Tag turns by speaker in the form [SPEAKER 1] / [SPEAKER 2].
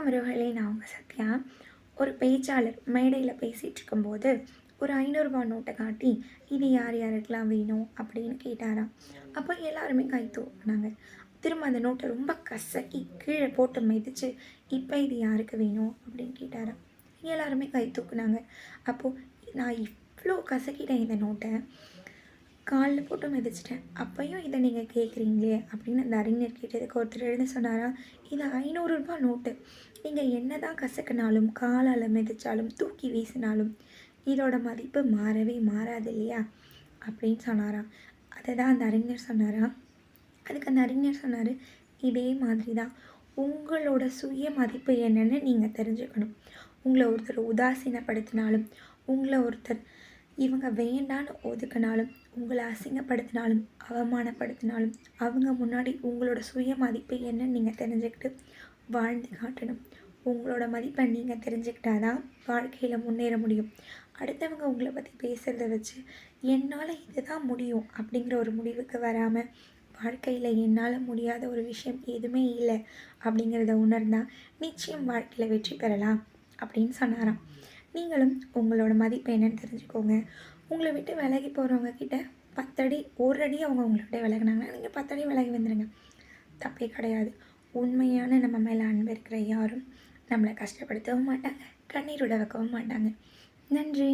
[SPEAKER 1] வணக்கம் உறவுகளே, நான் உங்கள் சத்யா. ஒரு பேச்சாளர் மேடையில் பேசிகிட்டு இருக்கும்போது ஒரு 500 நோட்டை காட்டி இது யார் யாருக்கெல்லாம் வேணும் அப்படின்னு கேட்டாராம். அப்போ எல்லாருமே கை தூக்குனாங்க. திரும்ப அந்த நோட்டை ரொம்ப கசக்கி கீழே போட்டு மிதிச்சு இப்போ இது யாருக்கு வேணும் அப்படின்னு கேட்டாராம். எல்லாருமே கை தூக்குனாங்க. அப்போது நான் இவ்வளோ கசக்கிட்டேன் இந்த நோட்டை, காலில் போட்டு மிதிச்சிட்டேன், அப்பையும் இதை நீங்கள் கேட்குறீங்களே அப்படின்னு அந்த அறிஞர் கேட்டதுக்கு ஒருத்தர் எழுந்து சொன்னாரா, இது 500 நோட்டு, நீங்கள் என்ன தான் கசக்கினாலும் காலால் மிதித்தாலும் தூக்கி வீசினாலும் இதோட மதிப்பு மாறவே மாறாது இல்லையா அப்படின்னு சொன்னாராம். அதை தான் அந்த அறிஞர் சொன்னாரா. அதுக்கு அந்த அறிஞர் சொன்னார், இதே மாதிரி தான் உங்களோட சுய மதிப்பு என்னென்னு நீங்கள் தெரிஞ்சுக்கணும். உங்களை ஒருத்தர் உதாசீனப்படுத்தினாலும், உங்களை ஒருத்தர் இவங்க வேண்டான்னு ஒதுக்கினாலும், உங்களை அசிங்கப்படுத்தினாலும் அவமானப்படுத்தினாலும் அவங்க முன்னாடி உங்களோட சுய மதிப்பு என்னன்னு நீங்கள் தெரிஞ்சுக்கிட்டு வாழ்ந்து காட்டணும். உங்களோட மதிப்பை நீங்கள் தெரிஞ்சுக்கிட்டாதான் வாழ்க்கையில் முன்னேற முடியும். அடுத்தவங்க உங்களை பற்றி பேசுகிறத வச்சு என்னால் இதுதான் முடியும் அப்படிங்கிற ஒரு முடிவுக்கு வராமல், வாழ்க்கையில் என்னால் முடியாத ஒரு விஷயம் எதுவுமே இல்லை அப்படிங்கிறத உணர்ந்தால் நிச்சயம் வாழ்க்கையில் வெற்றி பெறலாம் அப்படின்னு சொன்னாராம். நீங்களும் உங்களோட மதிப்பு என்னன்னு தெரிஞ்சுக்கோங்க. உங்களை விட்டு விலகி போகிறவங்க கிட்ட 10 அடி 1 அடி அவங்க உங்களை விட்டு விலகினாங்கன்னா நீங்கள் 10 அடி விலகி வந்துடுங்க, தப்பே கிடையாது. உண்மையான நம்ம மேலே அன்பு இருக்கிற யாரும் நம்மளை கஷ்டப்படுத்தவும் மாட்டாங்க, கண்ணீர் விட வைக்கவும் மாட்டாங்க. நன்றி.